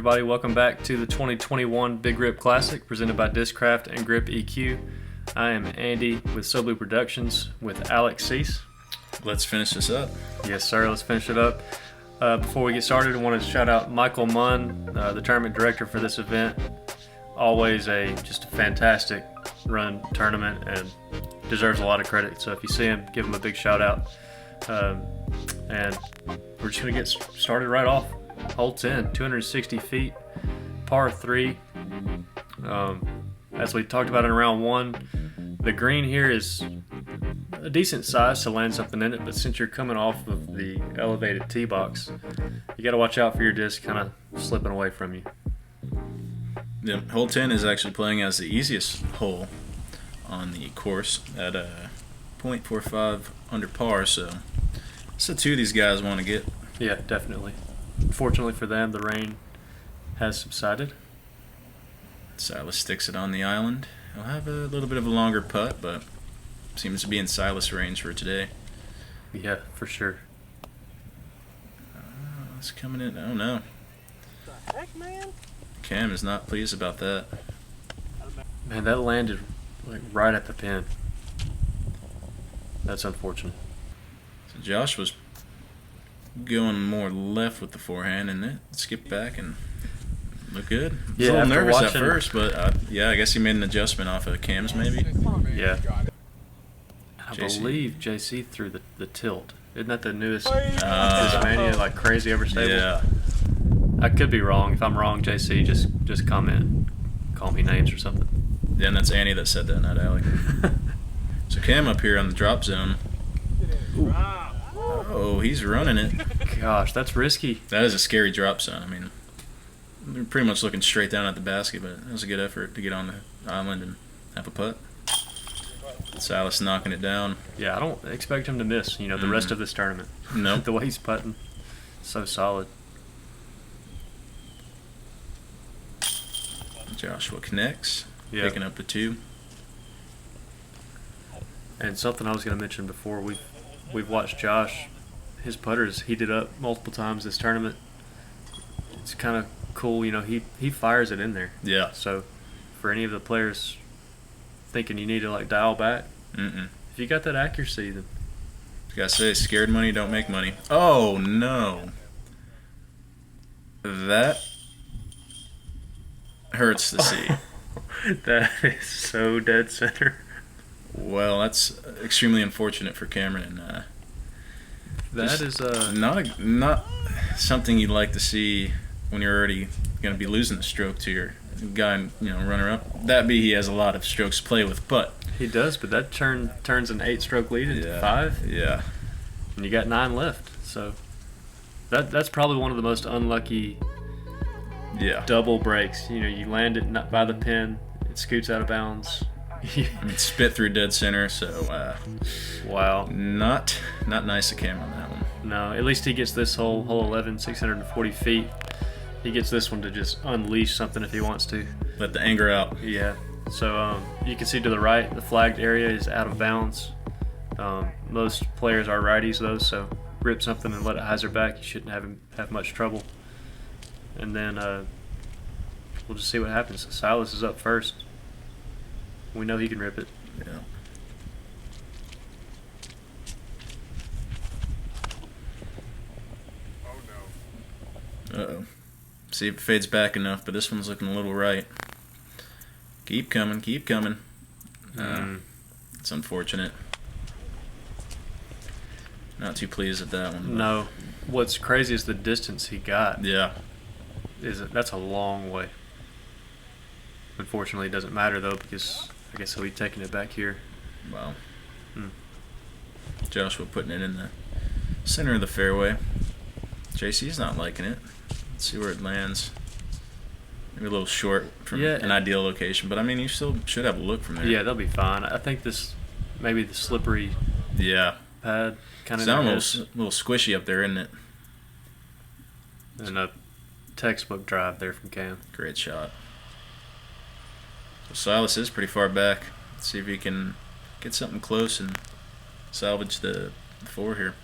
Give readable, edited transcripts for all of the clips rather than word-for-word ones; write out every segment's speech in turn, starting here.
everybody, welcome back to the 2021 Big Grip Classic presented by Discraft and Grip Eq. I am Andy with Soblue Productions with Alex Cease. Let's finish this up. Yes sir, let's finish it up. Before we get started, I want to shout out Michael Munn, the tournament director for this event. Always just a fantastic run tournament and deserves a lot of credit. So if you see him, give him a big shout out. And we're just going to get started right off. Hole 10, 260 feet, par 3. As we talked about in round 1, the green here is a decent size to land something in it, but since you're coming off of the elevated tee box, you got to watch out for your disc kind of slipping away from you. Yeah, hole 10 is actually playing as the easiest hole on the course at a .45 under par, so it's the two these guys want to get. Yeah, definitely. Fortunately for them, the rain has subsided. Silas sticks it on the island. He'll have a little bit of a longer putt, but seems to be in Silas range for today. Yeah, for sure. It's coming in. Oh no. The heck, man? Cam is not pleased about that. Man, that landed like right at the pin. That's unfortunate. So Josh was going more left with the forehand, and it skipped back and looked good. Yeah, a little nervous at watching, first, but yeah, I guess he made an adjustment off of Cam's maybe. Yeah. I JC. believe JC threw the tilt. Isn't that the newest Uh, Mania, like crazy overstable? Yeah. I could be wrong. If I'm wrong, JC, just comment. Call me names or something. Yeah, and that's Annie that said that, not Alec. So Cam up here on the drop zone. Oh, he's running it. Gosh, that's risky. That is a scary drop zone. I mean, they're pretty much looking straight down at the basket, but it was a good effort to get on the island and have a putt. Silas knocking it down. Yeah, I don't expect him to miss, the rest of this tournament. Nope. The way he's putting, so solid. Joshua connects, picking up the 2. And something I was going to mention before, we've watched Josh. His putter's heated up multiple times this tournament. It's kind of cool, he fires it in there. Yeah. So for any of the players thinking you need to like dial back, if you got that accuracy, then You gotta say, scared money don't make money. Oh no. That hurts to see. that is so dead center. Well, that's extremely unfortunate for Cameron, and That is not something you'd like to see when you're already going to be losing the stroke to your guy, runner up. That be he has a lot of strokes to play with, but he does. But that turns an 8-stroke lead into 5. Yeah, and you got 9 left. So that's probably one of the most unlucky. Yeah. Double breaks. You land it not by the pin, it scoots out of bounds. I mean, spit through dead center, so wow. Not nice of Cam on that one. No, at least he gets this hole 11, 640 feet. He gets this one to just unleash something if he wants to. Let the anger out. Yeah. So you can see to the right, the flagged area is out of bounds. Most players are righties though, so rip something and let it hyzer back. You shouldn't have much trouble. And then we'll just see what happens. Silas is up first. We know he can rip it. Yeah. Uh-oh. See if it fades back enough, but this one's looking a little right. Keep coming, keep coming. It's unfortunate. Not too pleased at that one. No. What's crazy is the distance he got. Yeah. That's a long way. Unfortunately, it doesn't matter though, because I guess he'll be taking it back here. Wow. Joshua putting it in the center of the fairway. JC's not liking it. Let's see where it lands. Maybe a little short from an ideal location, but I mean, you still should have a look from there. Yeah, they'll be fine. I think maybe the slippery pad kind of sounds a little squishy up there, isn't it? And a textbook drive there from Cam. Great shot. So Silas is pretty far back. Let's see if he can get something close and salvage the 4 here.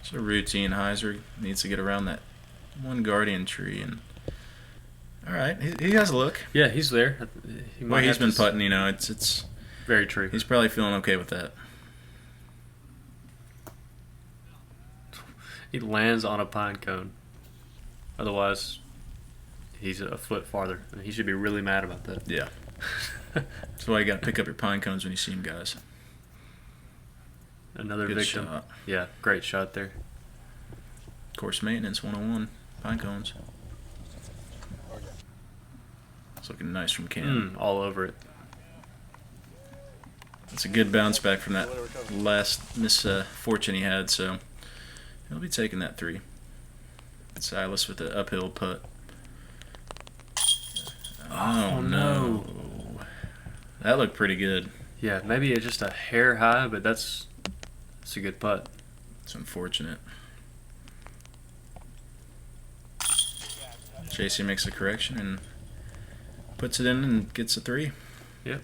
It's a routine hyzer. Needs to get around that one guardian tree. And all right, he has a look. Yeah, he's there. He's been putting, you know, it's very true. He's probably feeling okay with that. He lands on a pine cone. Otherwise, he's a foot farther. And he should be really mad about that. Yeah. That's why you got to pick up your pine cones when you see them, guys. Another Good victim. shot. Yeah, great shot there. Course maintenance 101. Pine cones. It's looking nice from Cam. All over it. It's a good bounce back from that last misfortune he had, so he'll be taking that 3. Silas with the uphill putt. Oh no. That looked pretty good. Yeah, maybe it's just a hair high, but that's a good putt. It's unfortunate. JC makes a correction and puts it in and gets a 3. Yep.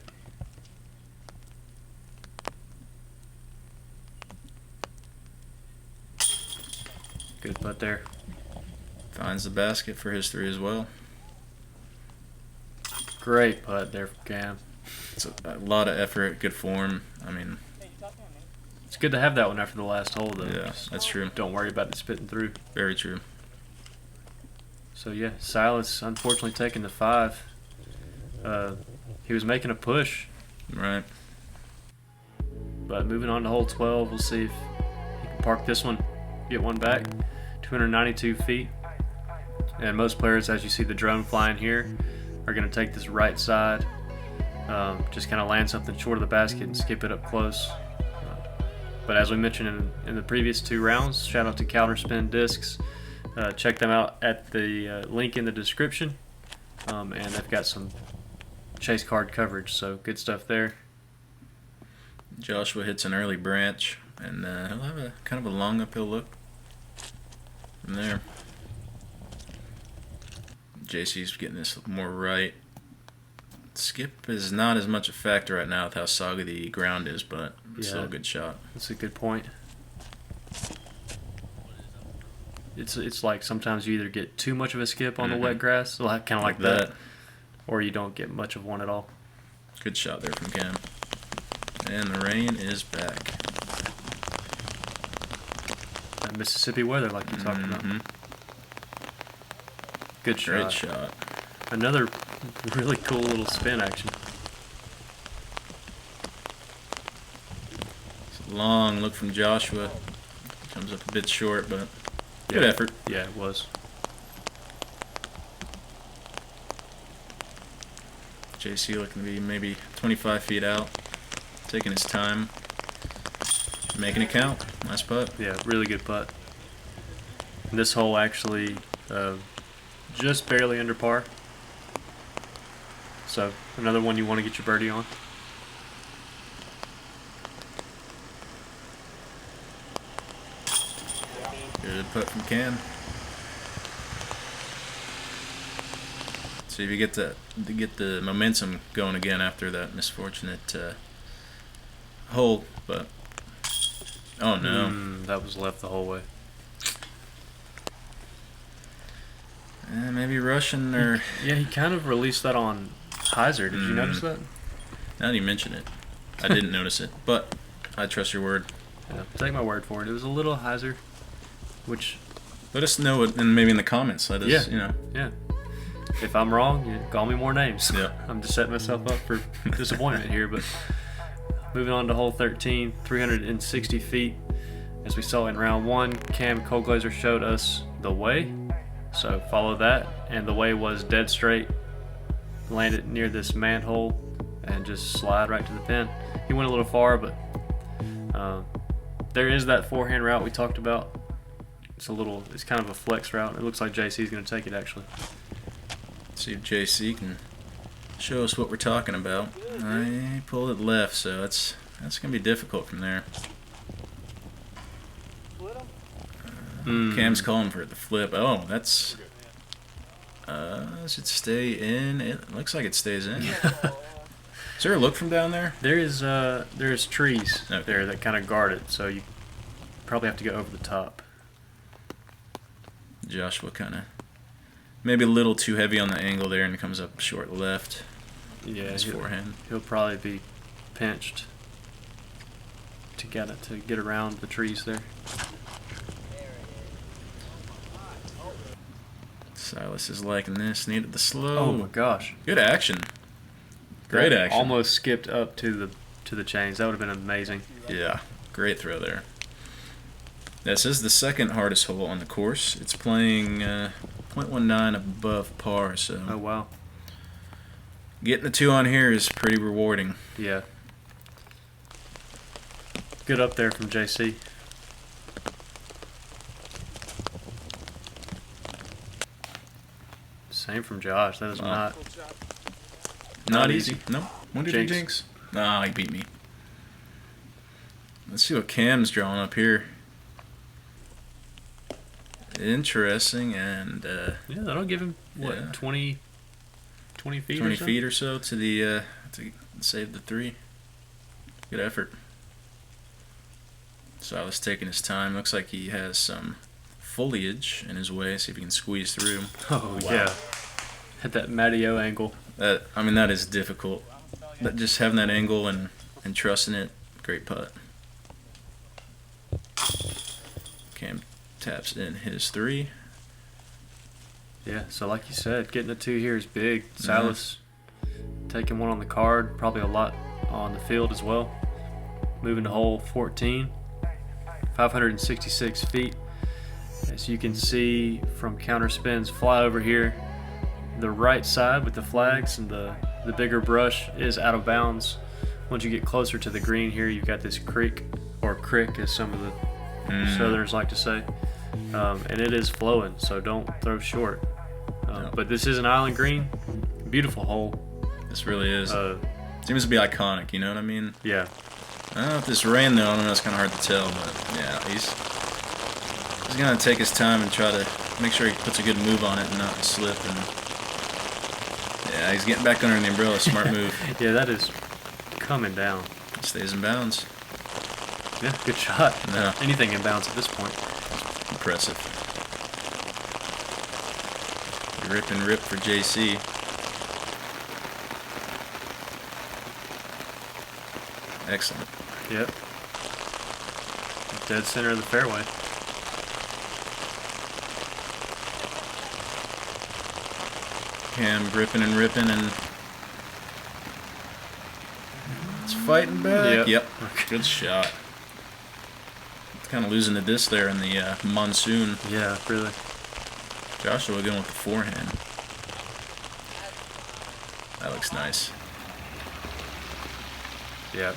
Good putt there. Finds the basket for his 3 as well. Great putt there from Cam. It's a lot of effort, good form. I mean, it's good to have that one after the last hole, though. Yeah, Just that's true. Don't worry about it spitting through. Very true. So yeah, Silas unfortunately taking the 5. He was making a push. Right. But moving on to hole 12, we'll see if he can park this one, get one back. 292 feet. And most players, as you see the drone flying here, are going to take this right side. Just kind of land something short of the basket and skip it up close. But as we mentioned in the previous 2 rounds, shout out to Counterspin Discs. Check them out at the link in the description. And they've got some chase card coverage, so good stuff there. Joshua hits an early branch, and he'll have a kind of a long uphill look from there. JC's getting this more right. Skip is not as much a factor right now with how soggy the ground is, but it's still a good shot. That's a good point. It's like sometimes you either get too much of a skip on the wet grass, kind of like that, or you don't get much of one at all. Good shot there from Cam. And the rain is back. That Mississippi weather, like you talked about. Good shot. Great shot. Another really cool little spin action. It's a long look from Joshua. Comes up a bit short, but good effort. Yeah, it was. JC looking to be maybe 25 feet out. Taking his time. Making it count. Nice putt. Yeah, really good putt. And this hole actually just barely under par. So another one you want to get your birdie on. Good putt from Cam. See if you get the momentum going again after that misfortunate hole, but oh no, that was left the whole way. Maybe Russian or Yeah, he kind of released that on hyzer. Did you notice that? now that you mention it, I didn't notice it, but I trust your word. Yeah, take my word for it. It was a little hyzer, which Let us know it, and maybe in the comments. Let us, yeah. If I'm wrong, you call me more names. Yeah. I'm just setting myself up for disappointment here. But moving on to hole 13, 360 feet. As we saw in round 1, Cam Colglazier showed us the way. So follow that. And the way was dead straight. Land it near this manhole and just slide right to the pin. He went a little far, but there is that forehand route we talked about. It's kind of a flex route. It looks like JC's going to take it actually. See if JC can show us what we're talking about. I pulled it left, so that's gonna be difficult from there. Cam's calling for it to flip. Oh, that's does it stay in? It looks like it stays in. Is there a look from down there? There's trees there that kind of guard it, so you probably have to go over the top. Joshua kind of maybe a little too heavy on the angle there, and it comes up short left. Yeah, his forehand. He'll probably be pinched to get around the trees there. Silas is liking this. Needed the slow. Oh my gosh! Good action. Great That action. Almost skipped up to the chains. That would have been amazing. Yeah, great throw there. This is the second hardest hole on the course. It's playing 0.19 above par, so Oh wow! getting a 2 on here is pretty rewarding. Yeah. Good up there from JC. Same from Josh. That is Wow. not easy. easy. No. When did he jinx? Nah, he beat me. Let's see what Cam's drawing up here. Interesting, and Yeah, that'll give him what, Yeah. 20 feet. 20 or so? feet or so to the to save the 3. Good effort. Silas taking his time. Looks like he has some foliage in his way. See if he can squeeze through. Oh Wow. yeah. At that Mateo angle. I mean, that is difficult. But just having that angle and trusting it, great putt. Cam taps in his 3. Yeah, so like you said, getting a 2 here is big. Silas taking 1 on the card, probably a lot on the field as well. Moving to hole 14, 566 feet. As you can see from Counterspin's flyover here, the right side with the flags and the bigger brush is out of bounds. Once you get closer to the green here, you've got this creek, or crick as some of the Southerners like to say. And it is flowing, so don't throw short. No. But this is an island green. Beautiful hole. This really is. Seems to be iconic, you know what I mean? Yeah. I don't know if this rain, though. I don't know. It's kind of hard to tell, but yeah, he's going to take his time and try to make sure he puts a good move on it and not slip. And yeah, he's getting back under the umbrella. Smart move. Yeah, that is coming down. He stays in bounds. Yeah, good shot. No. Anything in bounds at this point. Impressive. Rip and rip for JC. Excellent. Yep. Dead center of the fairway. Cam gripping and ripping, and it's fighting back. Yep. Good shot. It's kind of losing the disc there in the monsoon. Yeah, really. Joshua going with the forehand. That looks nice. Yeah.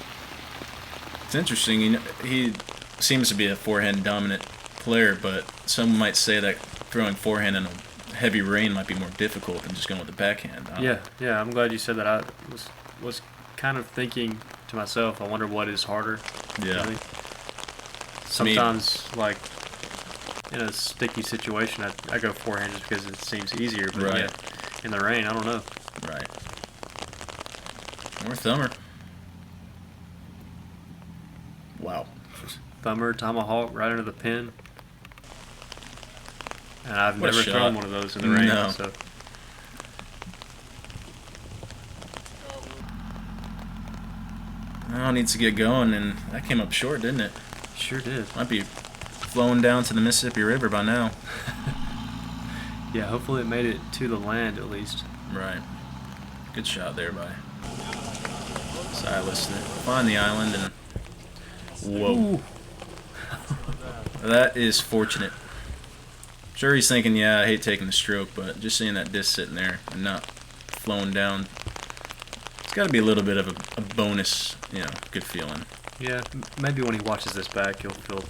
It's interesting. You know, he seems to be a forehand dominant player, but some might say that throwing forehand in a heavy rain might be more difficult than just going with the backhand. Yeah. I'm glad you said that. I was kind of thinking to myself, I wonder what is harder. Yeah. Really. Sometimes, like in a sticky situation, I go forehand just because it seems easier. But Right. yeah, in the rain, I don't know. Right. More thumber. Wow. Thumber, tomahawk, right under the pin. And I've What a never shot. thrown one of those in the rain. No. So. Now needs to get going, and that came up short, didn't it? Sure did. Might be flowing down to the Mississippi River by now. Yeah, hopefully it made it to the land at least. Right. Good shot there by Silas. Find the island and whoa. That is fortunate. Sure, he's thinking, yeah, I hate taking the stroke, but just seeing that disc sitting there and not flowing down, it's got to be a little bit of a bonus, you know, good feeling. Yeah, maybe when he watches this back, he'll feel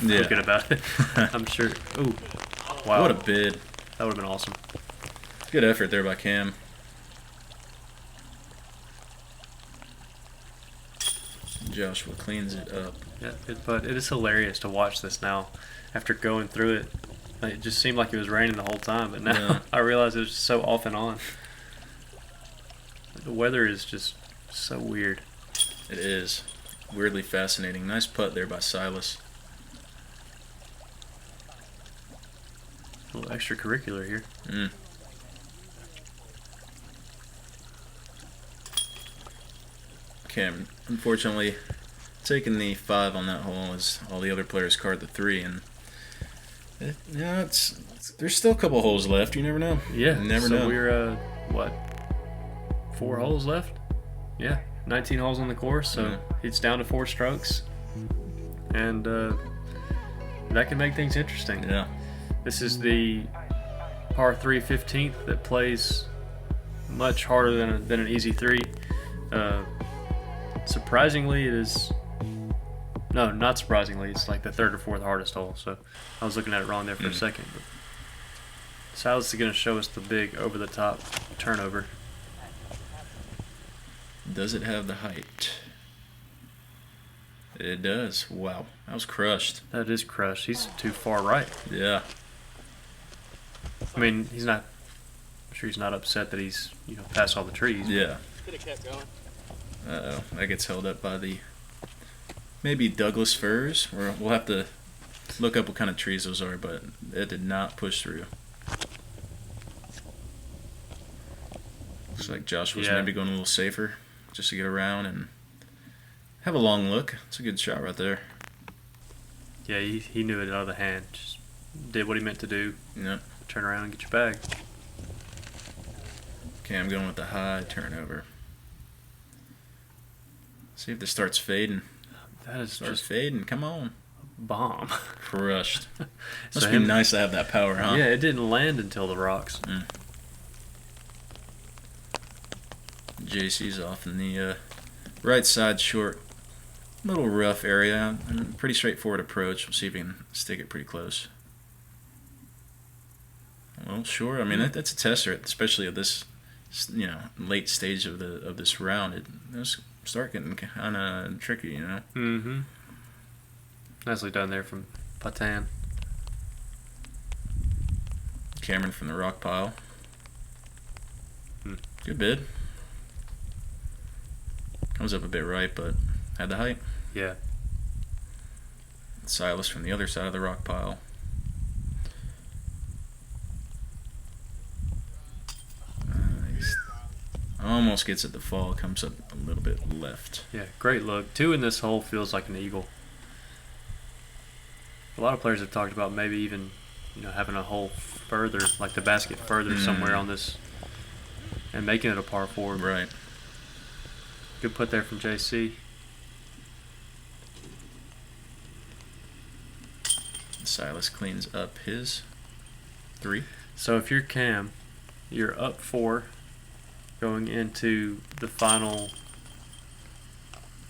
Yeah. good about it. I'm sure. Ooh, wow. What a bid. That would have been awesome. Good effort there by Cam. Joshua cleans it up. Yeah, but it is hilarious to watch this now. After going through it, like, it just seemed like it was raining the whole time, but now Yeah. I realize it was just so off and on. The weather is just so weird. It is. Weirdly fascinating. Nice putt there by Silas. A little extracurricular here. Cam, unfortunately, taking the 5 on that hole as all the other players card the 3, and there's still a couple holes left. You never know. Yeah. You never so know. We're what? 4 holes left. Yeah. 19 holes on the course, so it's down to 4 strokes, and that can make things interesting. Yeah. This is the par 3 15th that plays much harder than an easy 3. Surprisingly, it is. No, not surprisingly. It's like the 3rd or 4th hardest hole. So I was looking at it wrong there for a second. But Silas is going to show us the big over-the-top turnover. Does it have the height? It does. Wow, that was crushed. That is crushed. He's too far right. Yeah. I mean, he's not. I'm sure he's not upset that he's past all the trees. Yeah. Could have kept going. Uh-oh, that gets held up by the maybe Douglas firs. We'll have to look up what kind of trees those are, but it did not push through. Looks like Josh was maybe going a little safer just to get around and have a long look. It's a good shot right there. Yeah, he knew it out of the hand. Just did what he meant to do. Yep. Turn around and get your bag. Okay, I'm going with the high turnover. See if this starts fading. That is Starts just fading. Come on. bomb. Crushed. So Must be nice to have that power, huh? Yeah, it didn't land until the rocks. JC's off in the right side short. Little rough area. Pretty straightforward approach. We'll see if we can stick it pretty close. Well, sure. I mean, that's a tester, especially at this, late stage of this round. It's start getting kind of tricky, Mm-hmm. Nicely done there from Patin. Cameron from the rock pile. Good bid. Comes up a bit right, but had the height. Yeah. Silas from the other side of the rock pile. Nice. Almost gets it to fall. Comes up a little bit left. Yeah, great look. 2 in this hole feels like an eagle. A lot of players have talked about maybe even, having a hole further, like the basket further somewhere on this, and making it a par 4. Right. Good put there from JC. Silas cleans up his 3. So if you're Cam, you're up 4 going into the final.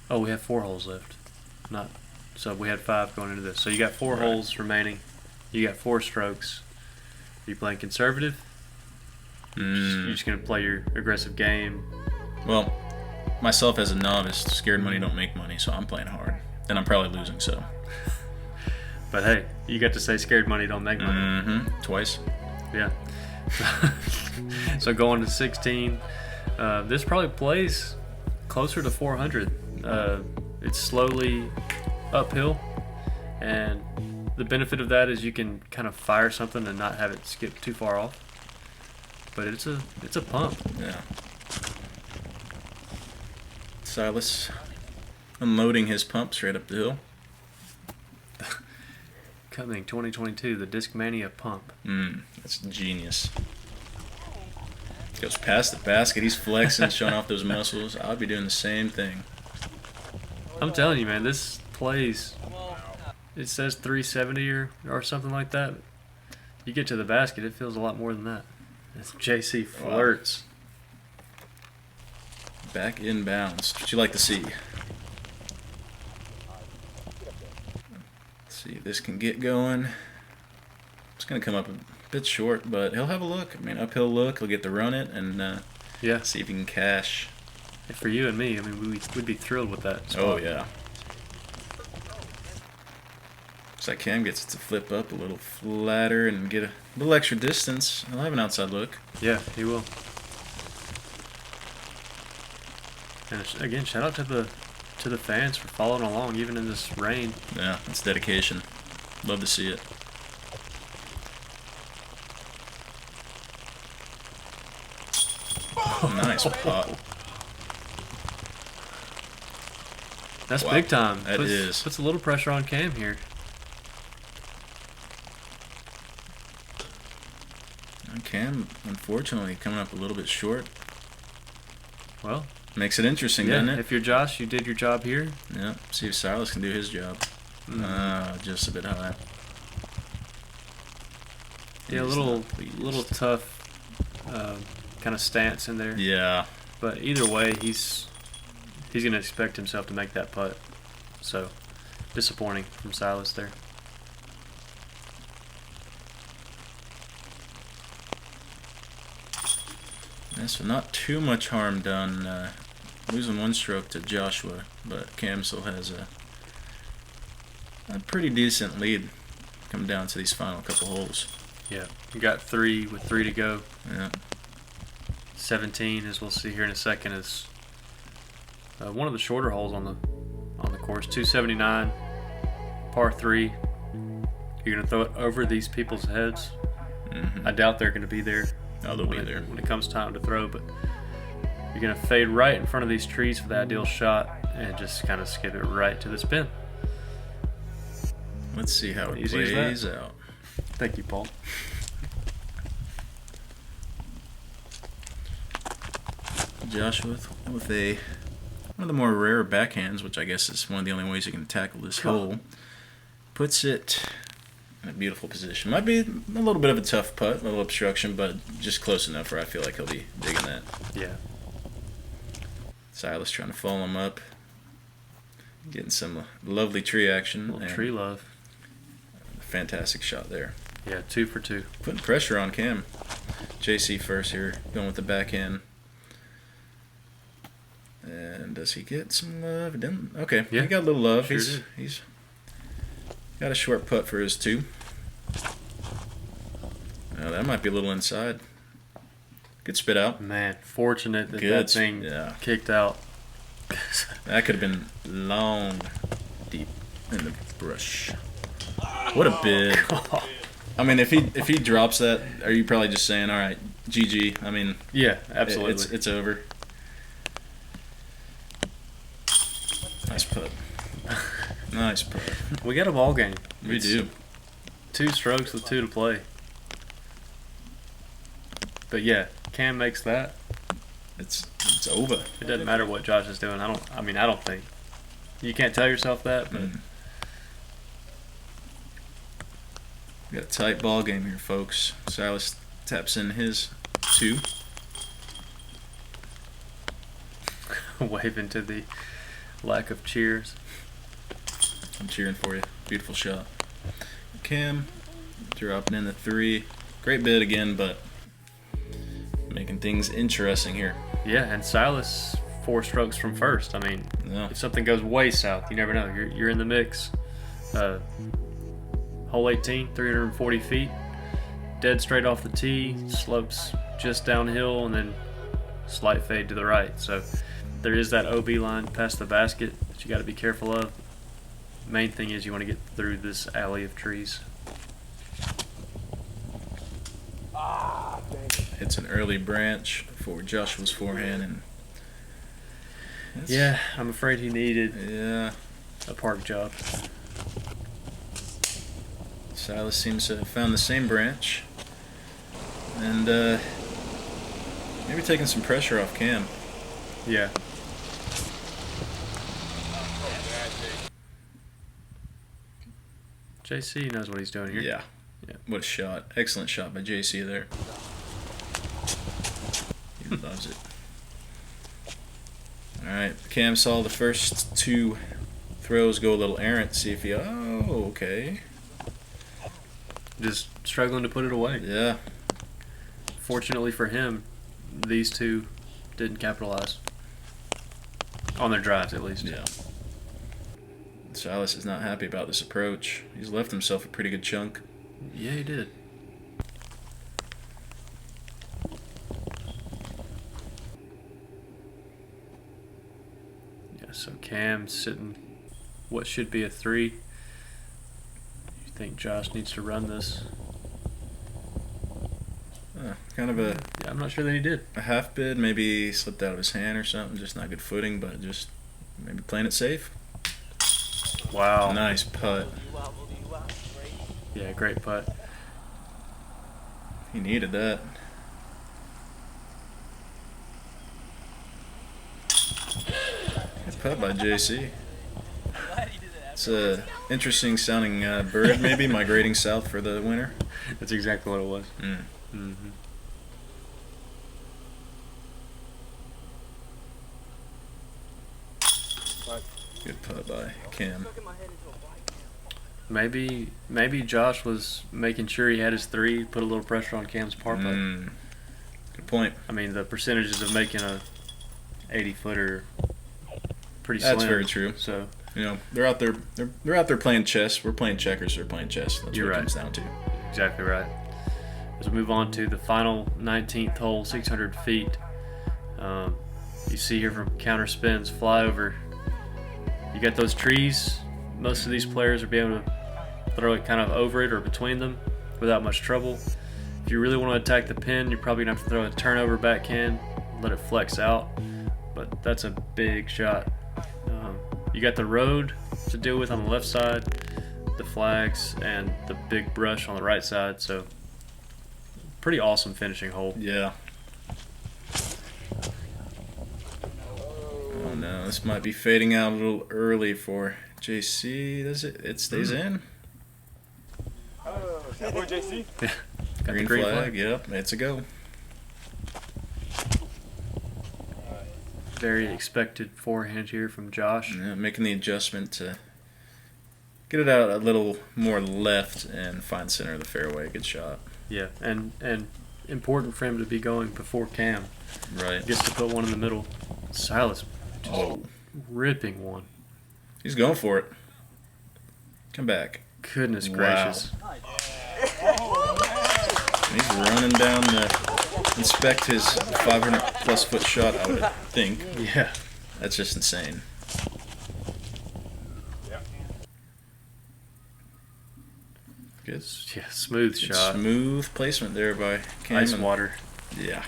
Oh, we have 4 holes left. So we had 5 going into this. So you got 4 holes remaining. You got 4 strokes. Are you playing conservative? You're just going to play your aggressive game? Well, myself as a novice, scared money don't make money, so I'm playing hard. And I'm probably losing, so. But hey, you got to say scared money don't make money. Twice. Yeah. So going to 16. This probably plays closer to 400. It's slowly uphill, and the benefit of that is you can kind of fire something and not have it skip too far off. But it's a pump. Yeah. Silas unloading his pump straight up the hill. Coming 2022, the Discmania pump. That's genius. Goes past the basket. He's flexing, showing off those muscles. I'll be doing the same thing. I'm telling you, man, this plays. It says 370 or something like that. You get to the basket, it feels a lot more than that. It's JC flirts. Back in bounds. What you like to see. Let's see if this can get going. It's going to come up a bit short, but he'll have a look. I mean, uphill look. He'll get to run it and see if he can cash. And for you and me, I mean, we'd be thrilled with that spot. Oh, yeah. Looks like Cam gets it to flip up a little flatter and get a little extra distance. He'll have an outside look. Yeah, he will. And again, shout out to the fans for following along, even in this rain. Yeah, it's dedication. Love to see it. Nice pot. That's Wow, big time. that is. Puts a little pressure on Cam here. And Cam, unfortunately, coming up a little bit short. Well, makes it interesting, yeah, doesn't it? If you're Josh, you did your job here. Yeah. See if Silas can do his job. Just a bit high. Yeah, a little tough kind of stance in there. Yeah. But either way, he's going to expect himself to make that putt. So, disappointing from Silas there. Yeah, so not too much harm done. Losing one stroke to Joshua, but Cam still has a pretty decent lead coming down to these final couple holes. Yeah, you got 3 with 3 to go. Yeah. 17, as we'll see here in a second, is one of the shorter holes on the course. 279, par 3. You're gonna throw it over these people's heads. I doubt they're gonna be there. Oh, they'll be there when it comes time to throw, but you're gonna fade right in front of these trees for the ideal shot and just kind of skid it right to the spin. Let's see how it Easy as plays that. out. Thank you, Paul. Joshua with one of the more rare backhands, which I guess is one of the only ways you can tackle this hole, puts it in a beautiful position. Might be a little bit of a tough putt, a little obstruction, but just close enough where I feel like he'll be digging that. Yeah. Silas trying to follow him up, getting some lovely tree action. Little tree love. Fantastic shot there. Yeah, 2 for 2. Putting pressure on Cam. JC first here, going with the backhand. And does he get some love? Okay, yeah. He got a little love. Sure He's got a short putt for his 2. Now that might be a little inside. Good spit out. Man, fortunate that that thing kicked out. That could have been long, deep in the brush. What a bid! I mean, if he drops that, are you probably just saying, "All right, GG"? I mean, yeah, absolutely, it's over. Nice putt. Nice putt. We got a ball game. We do. 2 strokes with 2 to play. But yeah, Cam makes that. It's over. It doesn't matter what Josh is doing. I don't think. You can't tell yourself that, but We got a tight ball game here, folks. Silas taps in his 2. waving to the lack of cheers. I'm cheering for you. Beautiful shot. Cam dropping in the 3. Great bid again, but making things interesting here. Yeah, and Silas 4 strokes from first. I mean, if something goes way south, you never know. You're in the mix. Hole 18, 340 feet, dead straight off the tee, slopes just downhill, and then slight fade to the right. So there is that OB line past the basket that you got to be careful of. Main thing is you want to get through this alley of trees. Hits an early branch for Joshua's forehand, and yeah, I'm afraid he needed a park job. Silas seems to have found the same branch, and maybe taking some pressure off Cam. Yeah. JC knows what he's doing here. Yeah. What a shot. Excellent shot by JC there. He loves it. Alright, Cam saw the first 2 throws go a little errant. See if he... Oh, okay. Just struggling to put it away. Yeah. Fortunately for him, these 2 didn't capitalize. On their drives, at least. Yeah. Silas is not happy about this approach. He's left himself a pretty good chunk. Yeah, he did. Yeah, so Cam's sitting what should be a 3. You think Josh needs to run this? Kind of a Yeah, I'm not sure that he did. a half bid, maybe slipped out of his hand or something. Just not good footing, but just maybe playing it safe. Wow. Nice putt. Yeah, great putt. He needed that. Good putt by JC. It's a interesting sounding bird, maybe migrating south for the winter. That's exactly what it was. Mm. Good putt by Cam. Maybe Josh was making sure he had his 3, put a little pressure on Cam's par putt. Good point. I mean, the percentages of making a 80-footer pretty slim. That's very true. So you know, they're out there. They're out there playing chess. We're playing checkers. They're playing chess. That's You're what it right. comes down to. exactly right. As we move on to the final 19th hole, 600 feet. You see here from Counterspin's Flyover, you got those trees. Most of these players are being able to throw it kind of over it or between them without much trouble. If you really want to attack the pin, you're probably going to have to throw a turnover backhand, let it flex out. But that's a big shot. You got the road to deal with on the left side, the flags, and the big brush on the right side. So pretty awesome finishing hole. Yeah. Oh no, this might be fading out a little early for JC. Does it? It stays in. Oh, that boy JC. Yeah. Got Green the green flag. Yep, it's a go. Very expected forehand here from Josh. Yeah, making the adjustment to get it out a little more left and find center of the fairway. Good shot. Yeah, and important for him to be going before Cam. Right. Gets to put one in the middle. Silas just Oh, ripping one. he's going for it. Come back. Goodness Wow. gracious. He's running down the inspect his 500 plus foot shot, I would think. Yeah. That's just insane. Good. Yeah, smooth Good shot. smooth placement there by Cam. Ice and- water. Yeah.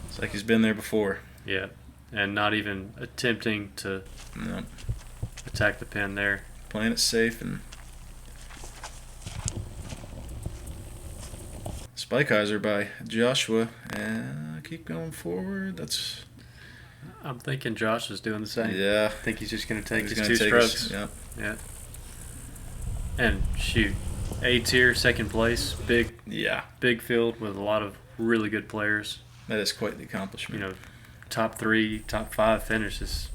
It's like he's been there before. Yeah. And not even attempting to No. attack the pin there. Playing it safe and Spikeiser by Joshua. And keep going forward. That's I'm thinking Josh is doing the same. yeah. I think he's just going to take He's his gonna 2 take strokes. us. Yeah. Yeah. And shoot, A-Tier, second place, Yeah. big field with a lot of really good players. That is quite the You accomplishment. know, top 3, top 5 finish is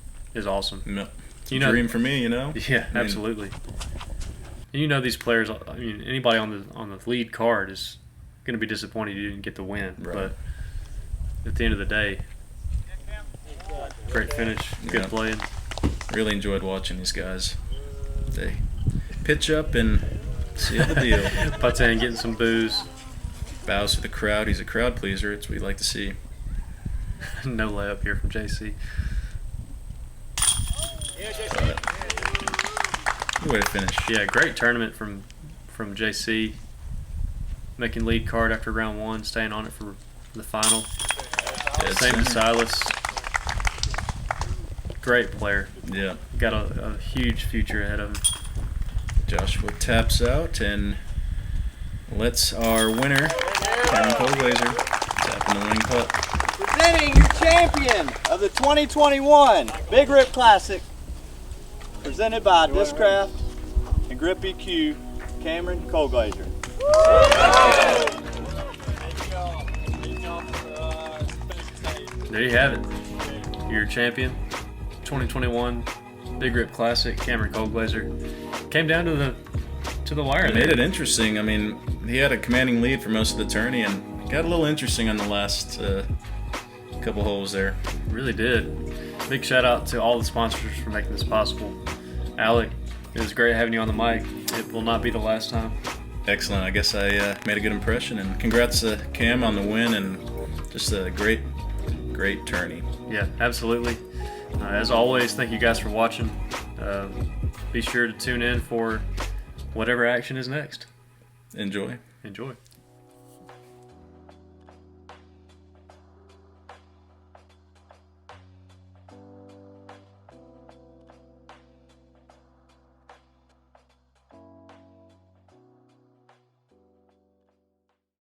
awesome. No. You know, Dream for me, you know. yeah, I mean, absolutely. And you know these players. I mean, anybody on the lead card is going to be disappointed you didn't get the win. Right. But at the end of the day, great finish, good Yeah. playing. Really enjoyed watching these guys. They pitch up and seal the deal. Patin getting some booze. Bows to the crowd. He's a crowd pleaser. It's what we like to see. No layup here from JC. Good way to finish. Yeah, great tournament from JC. Making lead card after round 1, staying on it for the final. Dead Same as center. Silas. Great player. Yeah. Got a huge future ahead of him. Joshua taps out and lets our winner, Colglazier, tap in the winning putt. Presenting your champion of the 2021 Big Rip Classic, presented by Discraft and Grip EQ, Cameron Colglazier. There you have it. Your champion, 2021 Big Rip Classic, Cameron Colglazier. Came down to the wire. It made it interesting. I mean, he had a commanding lead for most of the tourney and got a little interesting on the last couple holes there. Really did. Big shout out to all the sponsors for making this possible. Alec, it was great having you on the mic. It will not be the last time. Excellent. I guess I made a good impression. And congrats to Cam on the win and just a great tourney. Yeah, absolutely. As always, thank you guys for watching. Be sure to tune in for whatever action is next. Enjoy. Enjoy.